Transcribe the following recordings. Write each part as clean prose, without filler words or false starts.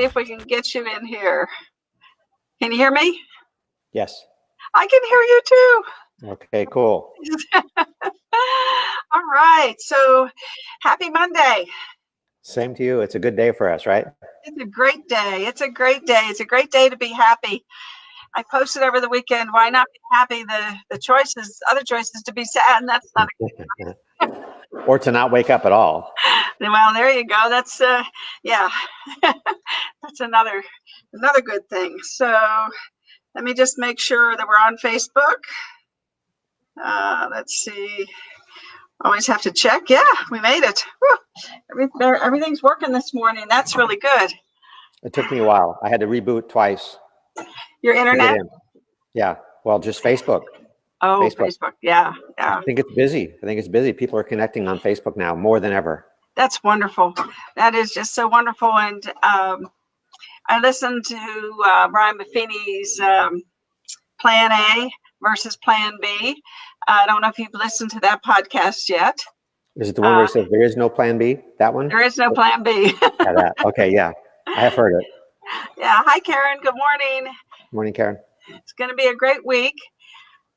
see if we can get you in here. Can you hear me? Yes. I can hear you too. Okay, cool. All right. So happy Monday. Same to you. It's a good day for us, right? It's a great day. It's a great day. It's a great day to be happy. I posted over the weekend, why not be happy? The choices, other choices to be sad, and that's not a or to not wake up at all. Well, there you go. That's yeah. That's another good thing. So let me just make sure that we're on Facebook. Let's see. Always have to check. Yeah, we made it. Everything's working this morning. That's really good. It took me a while. I had to reboot twice. Your internet? Yeah. Well, just Facebook. Oh, Facebook. Yeah. I think it's busy. People are connecting on Facebook now more than ever. That's wonderful. That is just so wonderful. And I listened to Brian Buffini's Plan A versus Plan B. I don't know if you've listened to that podcast yet. Is it the one where he says there is no Plan B? That one? There is no Plan B. Yeah, that. Okay, yeah. I have heard it. Yeah. Hi, Karen. Good morning. Morning, Karen. It's going to be a great week.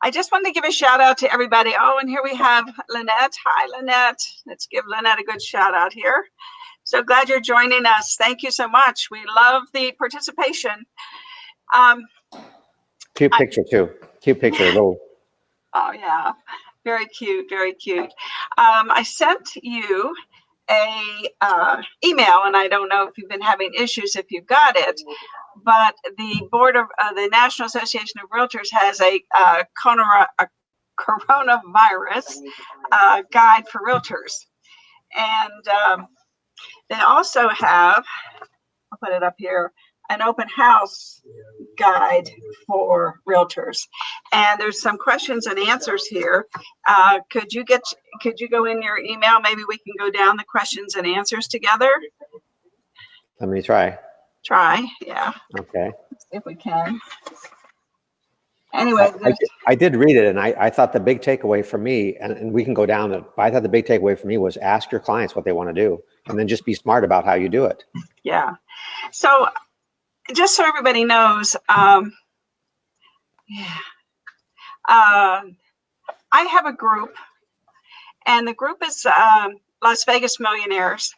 I just wanted to give a shout out to everybody. Oh, and here we have Lynette. Hi, Lynette. Let's give Lynette a good shout out here. So glad you're joining us. Thank you so much. We love the participation. Cute picture too. Cute picture. Little. Oh yeah, very cute. Very cute. I sent you a email, and I don't know if you've been having issues if you got it, but the board of the National Association of Realtors has a coronavirus guide for realtors, and they also have, I'll put it up here, an open house guide for realtors, and there's some questions and answers here. Could you go in your email? Maybe we can go down the questions and answers together. Let me try. Yeah. Okay. Let's see if we can. Anyway, I did read it, and I thought the big takeaway for me, and we can go down it, but I thought the big takeaway for me was ask your clients what they want to do, and then just be smart about how you do it. Yeah. So just so everybody knows, I have a group, and the group is Las Vegas Millionaires.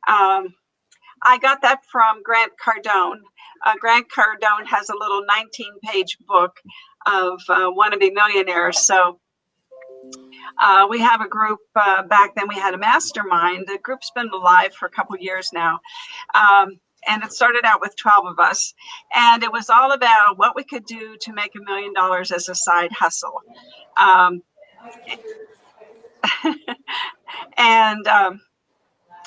I got that from Grant Cardone. Grant Cardone has a little 19-page book of wannabe millionaires. So we have a group. Back then we had a mastermind. The group's been alive for a couple years now. And it started out with 12 of us. And it was all about what we could do to make $1 million as a side hustle.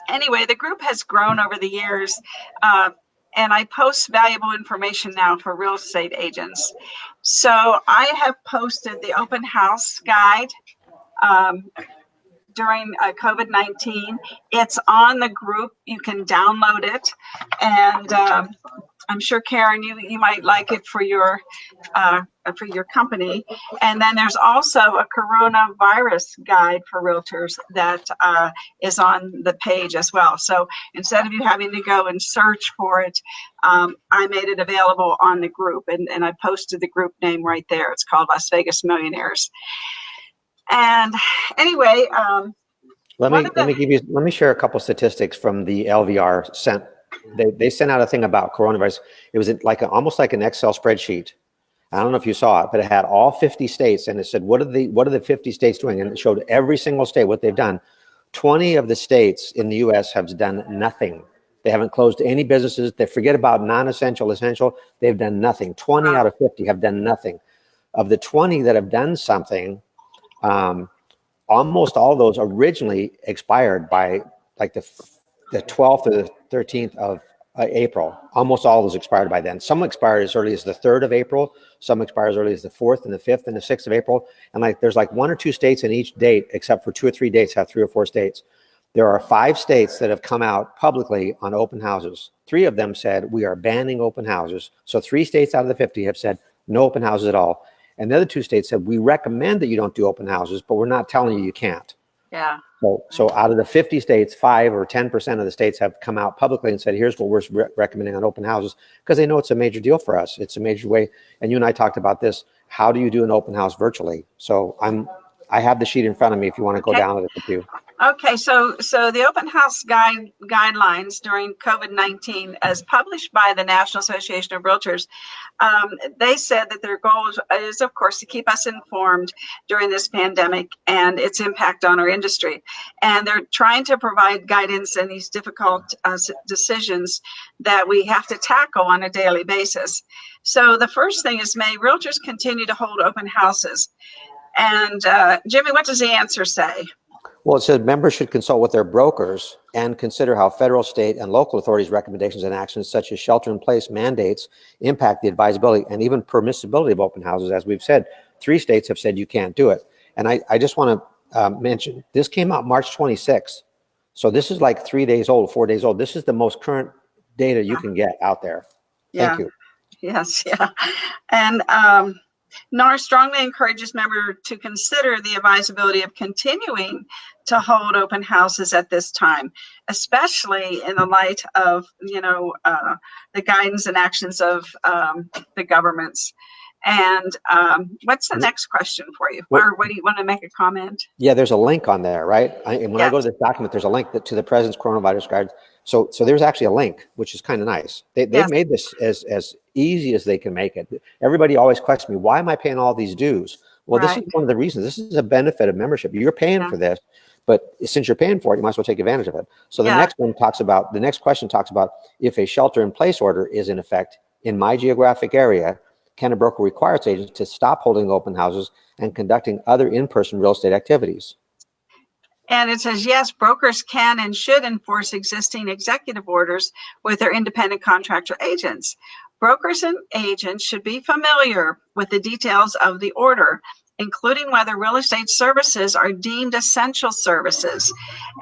Anyway, the group has grown over the years. And I post valuable information now for real estate agents. So I have posted the open house guide during COVID-19. It's on the group. You can download it. And I'm sure, Karen, you might like it for your company. And then there's also a coronavirus guide for realtors that is on the page as well. So instead of you having to go and search for it, I made it available on the group, and I posted the group name right there. It's called Las Vegas Millionaires. And anyway, let me share a couple statistics from the LVR They sent out a thing about coronavirus. It was almost like an Excel spreadsheet. I don't know if you saw it, but it had all 50 states, and it said, what are the 50 states doing? And it showed every single state what they've done. 20 of the states in the U.S. have done nothing. They haven't closed any businesses. They forget about non-essential, essential. They've done nothing. 20 out of 50 have done nothing. Of the 20 that have done something, almost all those originally expired by like the 12th or the 13th of April. Almost all those expired by then. Some expired as early as the 3rd of April. Some expired as early as the 4th and the 5th and the 6th of April. And there's 1 or 2 states in each date, except for 2 or 3 dates have 3 or 4 states. There are 5 states that have come out publicly on open houses. 3 of them said, we are banning open houses. So 3 states out of the 50 have said no open houses at all. And the other 2 states said, we recommend that you don't do open houses, but we're not telling you you can't. Yeah. So out of the 50 states, 5 or 10% of the states have come out publicly and said, here's what we're recommending on open houses, because they know it's a major deal for us. It's a major way. And you and I talked about this. How do you do an open house virtually? So I have the sheet in front of me if you want to go down it with you. Okay, so the open house guidelines during COVID-19, as published by the National Association of Realtors, they said that their goal is, of course, to keep us informed during this pandemic and its impact on our industry. And they're trying to provide guidance in these difficult decisions that we have to tackle on a daily basis. So the first thing is, may realtors continue to hold open houses? And Jimmy, what does the answer say? Well, it says members should consult with their brokers and consider how federal, state, and local authorities' recommendations and actions, such as shelter-in-place mandates, impact the advisability and even permissibility of open houses. As we've said, 3 states have said you can't do it. And I just want to mention, this came out March 26th. So this is like 3 days old, 4 days old. This is the most current data you can get out there. Thank you. Yes, yeah. And NAR strongly encourages members to consider the advisability of continuing to hold open houses at this time, especially in the light of, the guidance and actions of the governments. And what's the next question for you? Or what do you want to make a comment? Yeah, there's a link on there, right? And when I go to this document, there's a link to the President's Coronavirus Guide. So there's actually a link, which is kind of nice. They've made this as easy as they can make it. Everybody always questions me, why am I paying all these dues? Well, this is one of the reasons. This is a benefit of membership. You're paying for this, but since you're paying for it, you might as well take advantage of it. So the next question talks about if a shelter-in-place order is in effect in my geographic area, can a broker require its agents to stop holding open houses and conducting other in-person real estate activities? And it says, yes, brokers can and should enforce existing executive orders with their independent contractor agents. Brokers and agents should be familiar with the details of the order, including whether real estate services are deemed essential services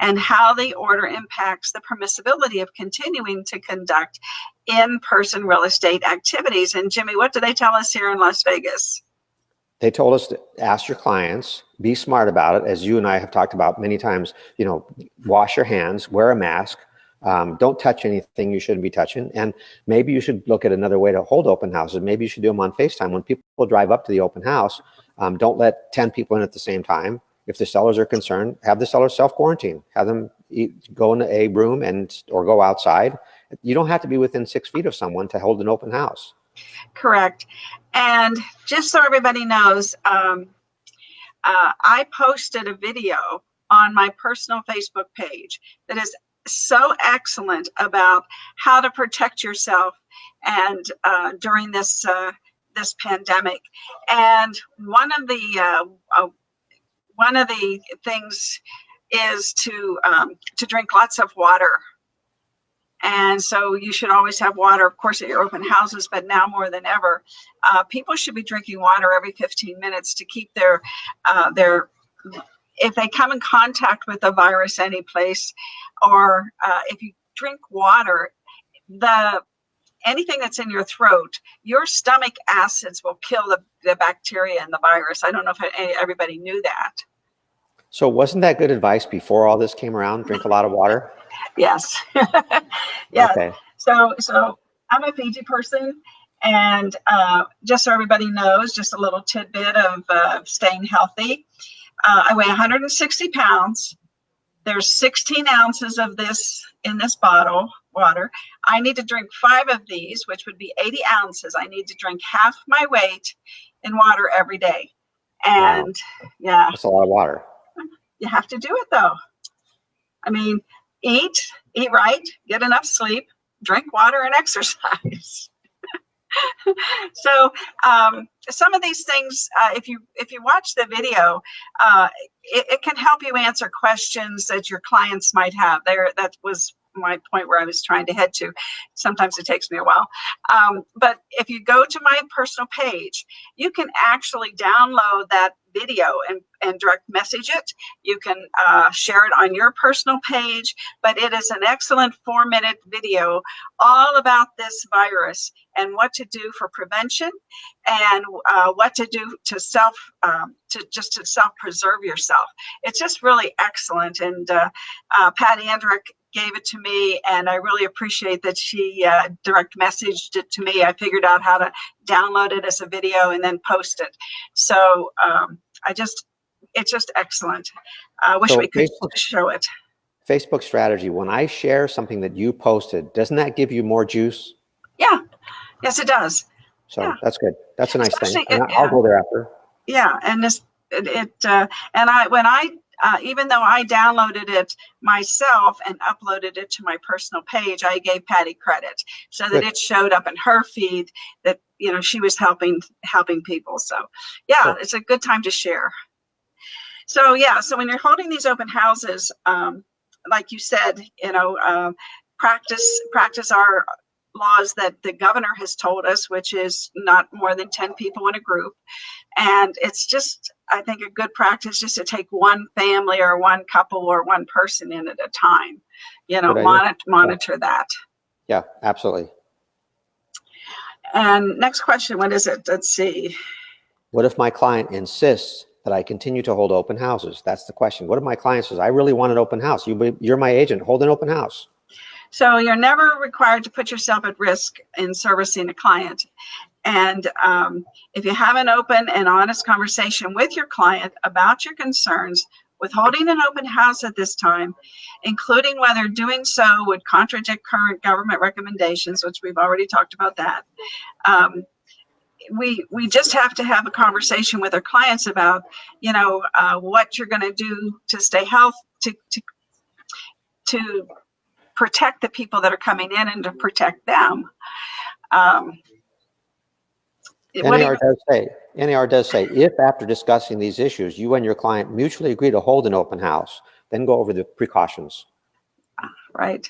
and how the order impacts the permissibility of continuing to conduct in-person real estate activities. And Jimmy, what do they tell us here in Las Vegas? They told us to ask your clients, be smart about it, as you and I have talked about many times, wash your hands, wear a mask, don't touch anything you shouldn't be touching. And maybe you should look at another way to hold open houses. Maybe you should do them on FaceTime. When people drive up to the open house, don't let 10 people in at the same time. If the sellers are concerned, have the sellers self-quarantine, have them go in a room or go outside. You don't have to be within 6 feet of someone to hold an open house. Correct. And just so everybody knows, I posted a video on my personal Facebook page that is so excellent about how to protect yourself and during this pandemic. And one of the things is to drink lots of water. And so you should always have water, of course, at your open houses, but now more than ever, people should be drinking water every 15 minutes to keep their if they come in contact with a virus any place, or if you drink water, anything that's in your throat, your stomach acids will kill the bacteria and the virus. I don't know if everybody knew that. So wasn't that good advice before all this came around? Drink a lot of water? Yes. Yeah. Okay. So I'm a Fiji person, and just so everybody knows, just a little tidbit of staying healthy. I weigh 160 pounds. There's 16 ounces of this in this bottle water. I need to drink 5 of these, which would be 80 ounces. I need to drink half my weight in water every day. And yeah, that's a lot of water. You have to do it though. I mean, eat right, get enough sleep, drink water, and exercise. So some of these things, if you watch the video, it can help you answer questions that your clients might have. That was my point where I was trying to head to. Sometimes it takes me a while. But if you go to my personal page, you can actually download that video and direct message it. You can share it on your personal page, but it is an excellent 4-minute video all about this virus and what to do for prevention and what to do to self-preserve yourself. It's just really excellent. And Patty Andrick gave it to me, and I really appreciate that she direct messaged it to me. I figured out how to download it as a video and then post it. So it's just excellent. I wish we could show it. Facebook strategy, when I share something that you posted, doesn't that give you more juice? Yeah, yes, it does. So yeah. That's good. That's a nice thing. I'll go there after. Yeah, and even though I downloaded it myself and uploaded it to my personal page, I gave Patty credit so that it showed up in her feed that, you know, she was helping people. So yeah, It's a good time to share. So yeah, so when you're holding these open houses, like you said, you know, practice our laws that the governor has told us, which is not more than 10 people in a group. And it's just, I think, a good practice just to take one family or one couple or one person in at a time, you know, monitor that. Yeah, absolutely. And next question, what is it? Let's see. What if my client insists that I continue to hold open houses? That's the question. What if my client says, I really want an open house? You're my agent, hold an open house. So you're never required to put yourself at risk in servicing a client. And if you have an open and honest conversation with your client about your concerns with holding an open house at this time, including whether doing so would contradict current government recommendations, which we've already talked about that, we just have to have a conversation with our clients about, you know, what you're going to do to stay healthy, to protect the people that are coming in and to protect them. NAR does say, if after discussing these issues, you and your client mutually agree to hold an open house, then go over the precautions. Right.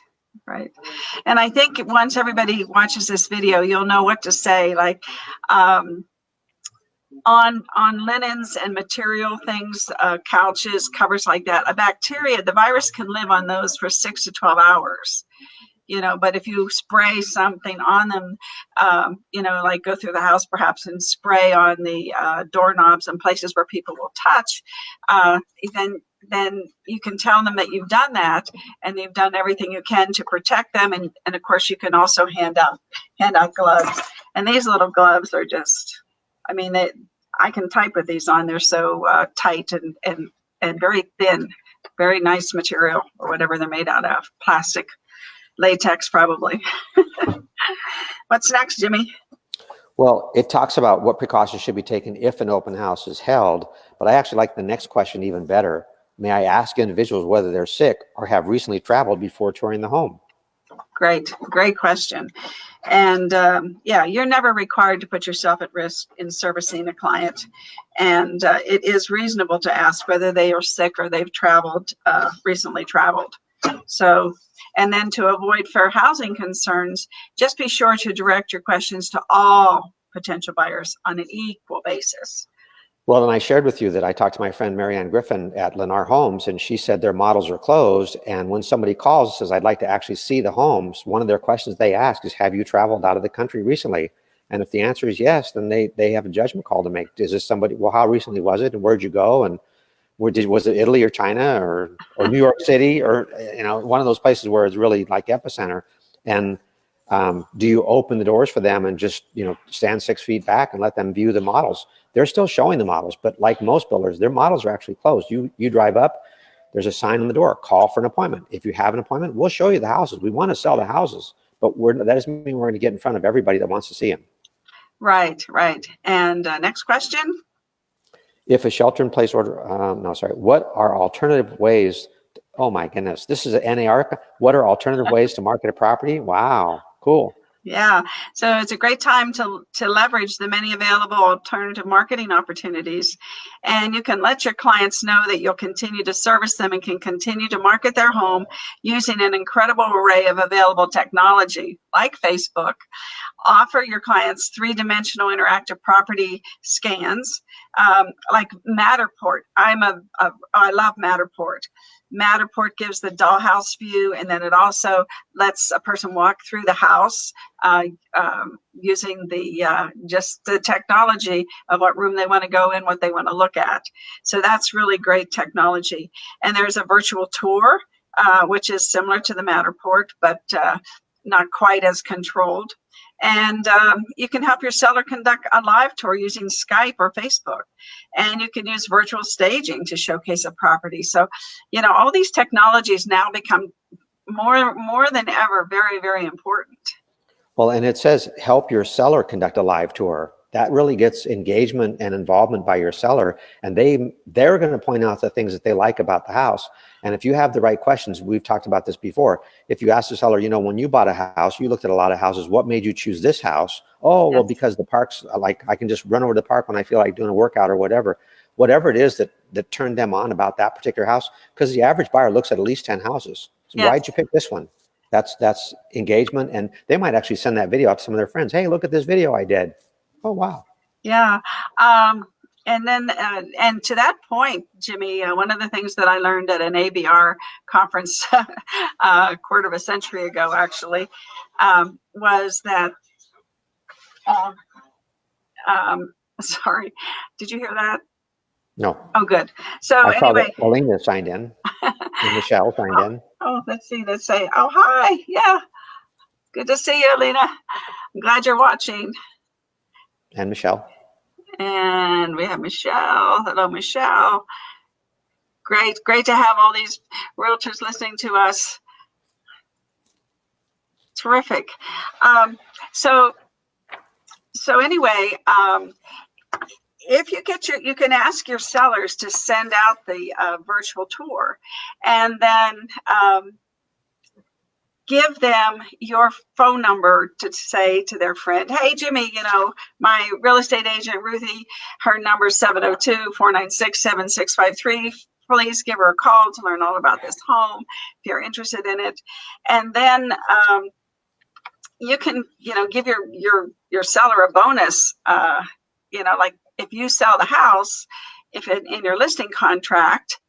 And I think once everybody watches this video, you'll know what to say, like on linens and material things, couches, covers like that, the virus can live on those for 6 to 12 hours. You know, but if you spray something on them, you know, like go through the house perhaps and spray on the doorknobs and places where people will touch, then you can tell them that you've done that and you've done everything you can to protect them. And of course, you can also hand out gloves. And these little gloves are just, I mean, I can type with these on. They're so tight and very thin, very nice material, or whatever they're made out of, plastic. Latex, probably. What's next, Jimmy? Well, it talks about what precautions should be taken if an open house is held, but I actually like the next question even better. May I ask individuals whether they're sick or have recently traveled before touring the home? Great question. And yeah, you're never required to put yourself at risk in servicing a client. And it is reasonable to ask whether they are sick or they've recently traveled. So, and then to avoid fair housing concerns, just be sure to direct your questions to all potential buyers on an equal basis. Well, and I shared with you that I talked to my friend Marianne Griffin at Lennar Homes, and she said their models are closed. And when somebody calls and says, I'd like to actually see the homes, one of their questions they ask is, have you traveled out of the country recently? And if the answer is yes, then they have a judgment call to make. Is this somebody, well, how recently was it? And where'd you go? And was it Italy or China or New York City, or, you know, one of those places where it's really like epicenter? And do you open the doors for them and just, you know, stand 6 feet back and let them view the models? They're still showing the models, but like most builders, their models are actually closed. You drive up, there's a sign on the door, call for an appointment. If you have an appointment, we'll show you the houses. We want to sell the houses, but that doesn't mean we're going to get in front of everybody that wants to see them. Right. And next question. If a shelter-in-place order, what are alternative ways? Oh my goodness, this is an NAR. What are alternative ways to market a property? Wow, cool. Yeah, so it's a great time to leverage the many available alternative marketing opportunities. And you can let your clients know that you'll continue to service them and can continue to market their home using an incredible array of available technology like Facebook. Offer your clients three-dimensional interactive property scans, like Matterport. I love Matterport. Matterport gives the dollhouse view, and then it also lets a person walk through the house using just the technology of what room they want to go in, what they want to look at. So that's really great technology. And there's a virtual tour, which is similar to the Matterport, but not quite as controlled. And you can help your seller conduct a live tour using Skype or Facebook. And you can use virtual staging to showcase a property. So, you know, all these technologies now become more than ever very, very important. Well, and it says help your seller conduct a live tour. That really gets engagement and involvement by your seller, and they're going to point out the things that they like about the house. And if you have the right questions, we've talked about this before. If you ask the seller, you know, when you bought a house, you looked at a lot of houses. What made you choose this house? Oh, well, because the park's like, I can just run over to the park when I feel like doing a workout or whatever. Whatever it is that turned them on about that particular house, because the average buyer looks at least 10 houses. So why'd you pick this one? That's engagement, and they might actually send that video out to some of their friends. Hey, look at this video I did. Oh, wow. Yeah. And then, and to that point, Jimmy, one of the things that I learned at an ABR conference a quarter of a century ago, actually, was that, sorry, did you hear that? No. Oh, good. So I saw anyway. that Paulina signed in. And Michelle signed in. Oh, let's see. Let's say, oh, hi. Yeah. Good to see you, Lena. I'm glad you're watching. And Michelle. And we have Michelle. Hello, Michelle. Great to have all these realtors listening to us. Terrific. So anyway, if you get you can ask your sellers to send out the virtual tour, and then give them your phone number to say to their friend, hey, Jimmy, you know, my real estate agent, Ruthie, her number is 702-496-7653. Please give her a call to learn all about this home if you're interested in it. And then you can, you know, give your seller a bonus, you know, like if you sell the house, if in your listing contract,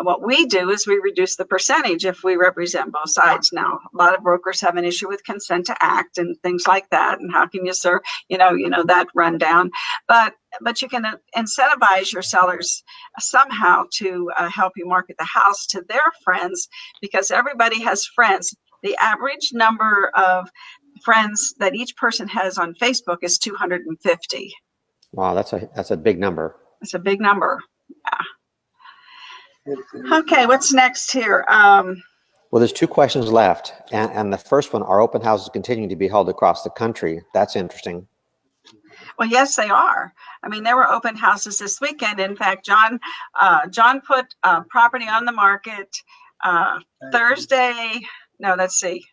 what we do is we reduce the percentage if we represent both sides. Now, a lot of brokers have an issue with consent to act and things like that. And how can you serve, you know, that rundown. But you can incentivize your sellers somehow to help you market the house to their friends, because everybody has friends. The average number of friends that each person has on Facebook is 250. Wow, that's a big number. It's a big number. Yeah. Okay, what's next here? Well, there's two questions left. And the first one, are open houses continuing to be held across the country? That's interesting. Well, yes, they are. I mean, there were open houses this weekend. In fact, John put property on the market Thursday. No, let's see.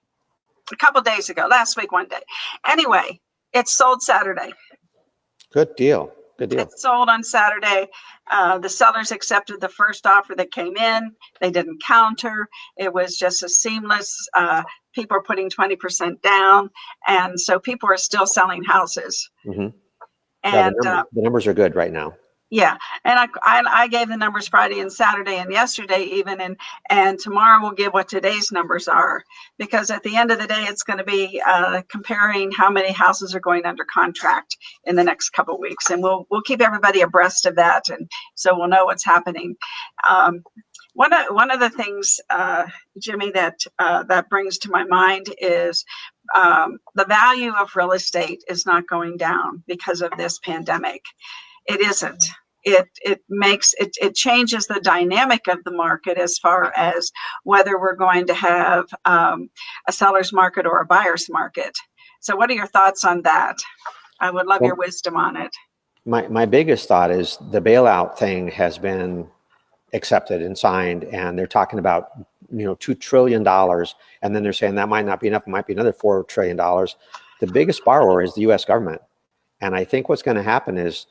A couple days ago, last week, one day. Anyway, it sold Saturday. Good deal. Good deal. It sold on Saturday. The sellers accepted the first offer that came in. They didn't counter. It was just a seamless. People are putting 20% down, and so people are still selling houses. Mm-hmm. And yeah, the numbers are good right now. Yeah, and I gave the numbers Friday and Saturday and yesterday even, and tomorrow we'll give what today's numbers are, because at the end of the day it's going to be comparing how many houses are going under contract in the next couple of weeks, and we'll keep everybody abreast of that, and so we'll know what's happening. One of the things, Jimmy, that brings to my mind is the value of real estate is not going down because of this pandemic. It isn't. It changes the dynamic of the market as far as whether we're going to have a seller's market or a buyer's market. So what are your thoughts on that? I would love your wisdom on it. My biggest thought is the bailout thing has been accepted and signed, and they're talking about, $2 trillion, and then they're saying that might not be enough, it might be another $4 trillion. The biggest borrower is the US government. And I think what's going to happen is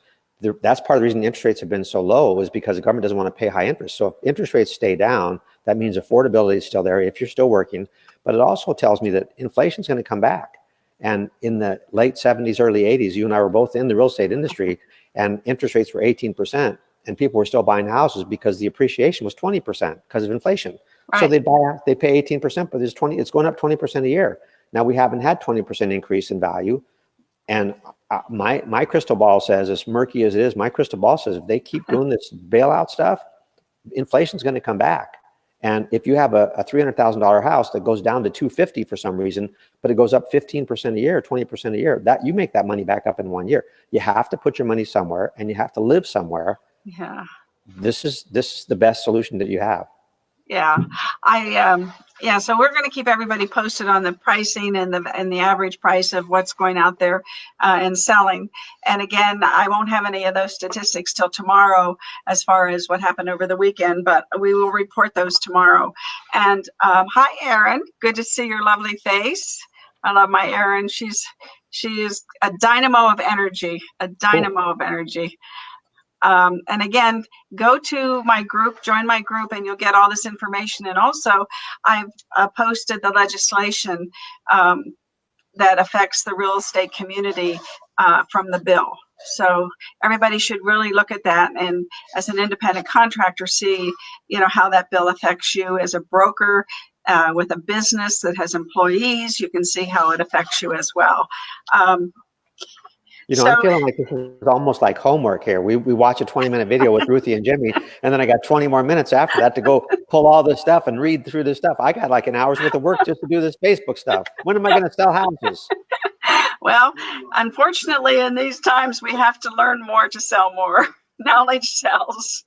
that's part of the reason the interest rates have been so low, is because the government doesn't want to pay high interest. So if interest rates stay down, that means affordability is still there if you're still working. But it also tells me that inflation is going to come back. And in the late 70s, early 80s, you and I were both in the real estate industry, and interest rates were 18%, and people were still buying houses because the appreciation was 20% because of inflation. Right. So they pay 18%, but it's going up 20% a year. Now we haven't had 20% increase in value. And my crystal ball says, as murky as it is, my crystal ball says if they keep doing this bailout stuff, inflation's going to come back. And if you have a $300,000 house that goes down to $250 for some reason, but it goes up 15% a year, 20% a year, that you make that money back up in 1 year. You have to put your money somewhere, and you have to live somewhere. Yeah. This is the best solution that you have. Yeah, so we're going to keep everybody posted on the pricing and the average price of what's going out there and selling. And again, I won't have any of those statistics till tomorrow as far as what happened over the weekend, but we will report those tomorrow. And hi, Erin. Good to see your lovely face. I love my Erin. She is a dynamo of energy, Cool. Of energy. And again, go to my group, join my group, and you'll get all this information. And also, I've posted the legislation that affects the real estate community from the bill. So everybody should really look at that, and as an independent contractor, see how that bill affects you. As a broker with a business that has employees, you can see how it affects you as well. I'm feeling like this is almost like homework here. We watch a 20-minute video with Ruthie and Jimmy, and then I got 20 more minutes after that to go pull all this stuff and read through this stuff. I got like an hour's worth of work just to do this Facebook stuff. When am I going to sell houses? Well, unfortunately, in these times, we have to learn more to sell more. Knowledge sells.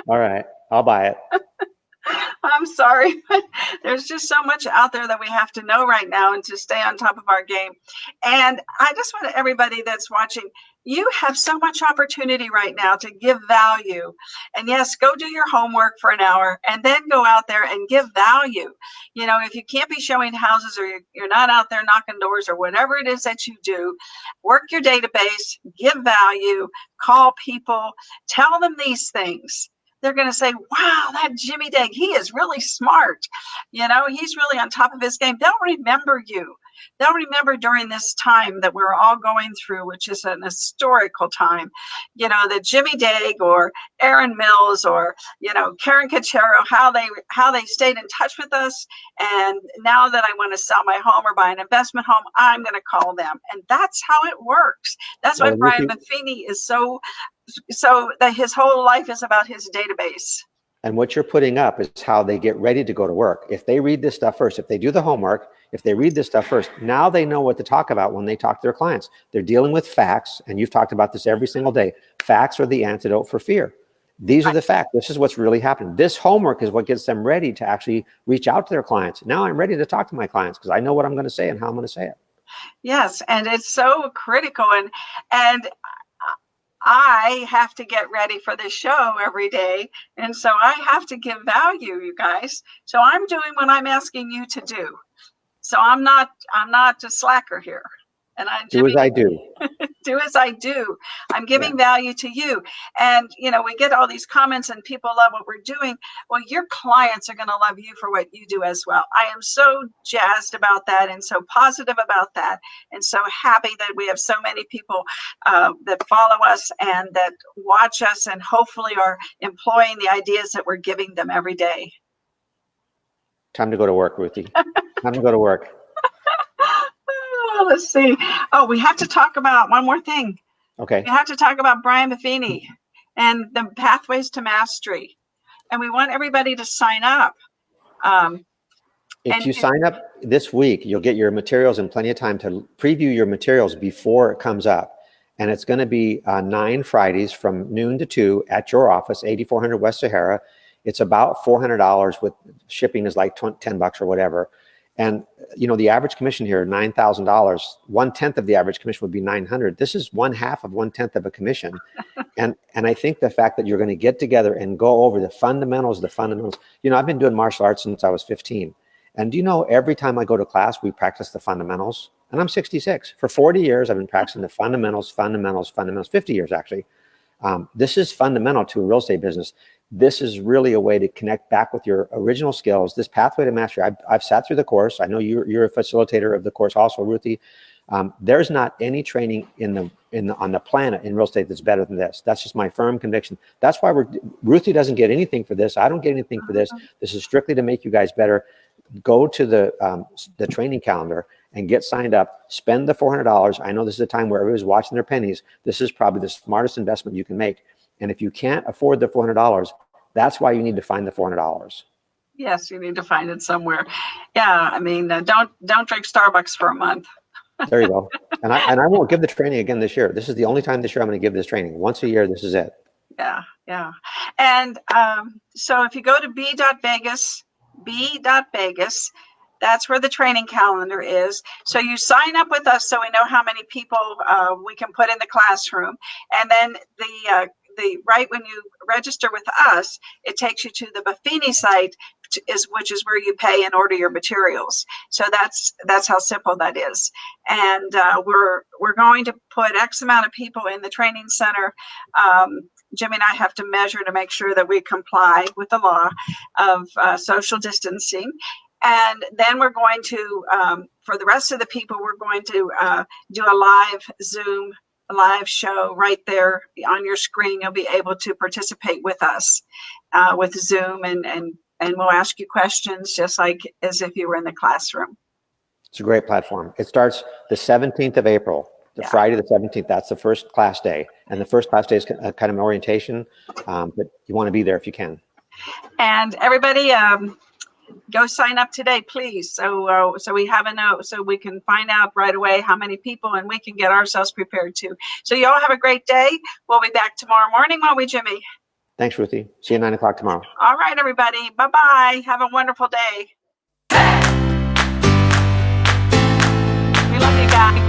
All right, I'll buy it. I'm sorry, but there's just so much out there that we have to know right now and to stay on top of our game. And I just want everybody that's watching, you have so much opportunity right now to give value. And yes, go do your homework for an hour and then go out there and give value. If you can't be showing houses, or you're not out there knocking doors, or whatever it is that you do, work your database, give value, call people, tell them these things. They're going to say, wow, that Jimmy Dague, he is really smart. He's really on top of his game. They'll remember you. They'll remember during this time that we're all going through, which is an historical time, that Jimmy Dague or Aaron Mills or, Karen Cachero, how they stayed in touch with us. And now that I want to sell my home or buy an investment home, I'm going to call them. And that's how it works. That's why Brian Buffini is so that his whole life is about his database. And what you're putting up is how they get ready to go to work. If they read this stuff first, if they do the homework, if they read this stuff first, now they know what to talk about when they talk to their clients. They're dealing with facts, and you've talked about this every single day. Facts are the antidote for fear. These are the facts. This is what's really happening. This homework is what gets them ready to actually reach out to their clients. Now I'm ready to talk to my clients because I know what I'm going to say and how I'm going to say it. Yes, and it's so critical. And I have to get ready for this show every day. And so I have to give value, you guys. So I'm doing what I'm asking you to do. So I'm not a slacker here. And do as I do. Do as I do. I'm giving value to you. And, we get all these comments and people love what we're doing. Well, your clients are going to love you for what you do as well. I am so jazzed about that and so positive about that and so happy that we have so many people that follow us and that watch us and hopefully are employing the ideas that we're giving them every day. Time to go to work, Ruthie. Time to go to work. Let's see. Oh, we have to talk about one more thing. Okay. We have to talk about Brian Buffini and the Pathways to Mastery. And we want everybody to sign up. If you sign up this week, you'll get your materials and plenty of time to preview your materials before it comes up. And it's going to be 9 Fridays from noon to 2 at your office, 8400 West Sahara. It's about $400 with shipping is like $10 or whatever. And the average commission here, $9,000, 1/10 of the average commission would be 900. This is 1/2 of 1/10 of a commission. And I think the fact that you're going to get together and go over the fundamentals, I've been doing martial arts since I was 15. And do you know, every time I go to class, we practice the fundamentals. And I'm 66. For 40 years, I've been practicing the fundamentals, 50 years actually. This is fundamental to a real estate business. This is really a way to connect back with your original skills. This pathway to mastery, I've sat through the course. I know you're a facilitator of the course also, Ruthie. There's not any training on the planet in real estate that's better than this. That's just my firm conviction. That's why Ruthie doesn't get anything for this. I don't get anything for this. This is strictly to make you guys better. Go to the training calendar and get signed up. Spend the $400. I know this is a time where everybody's watching their pennies. This is probably the smartest investment you can make. And if you can't afford the $400, that's why you need to find the $400. Yes, you need to find it somewhere. Yeah, I mean, don't drink Starbucks for a month. There you go. And I won't give the training again this year. This is the only time this year I'm going to give this training. Once a year, this is it. Yeah. And so if you go to b.vegas, that's where the training calendar is. So you sign up with us so we know how many people we can put in the classroom. And then right when you register with us, it takes you to the Buffini site, which is where you pay and order your materials. So that's how simple that is. And we're going to put X amount of people in the training center. Jimmy and I have to measure to make sure that we comply with the law of social distancing. And then we're going to, for the rest of the people, we're going to do a live Zoom live show right there on your screen. You'll be able to participate with us with Zoom, and we'll ask you questions just like as if you were in the classroom. It's a great platform. It starts the 17th of April, Friday the 17th. That's the first class day. And the first class day is kind of an orientation, but you want to be there if you can. And everybody, go sign up today, please. So we have a note, so we can find out right away how many people, and we can get ourselves prepared too. So you all have a great day. We'll be back tomorrow morning, won't we, Jimmy? Thanks, Ruthie. See you at 9 o'clock tomorrow. All right, everybody. Bye-bye. Have a wonderful day. We love you guys.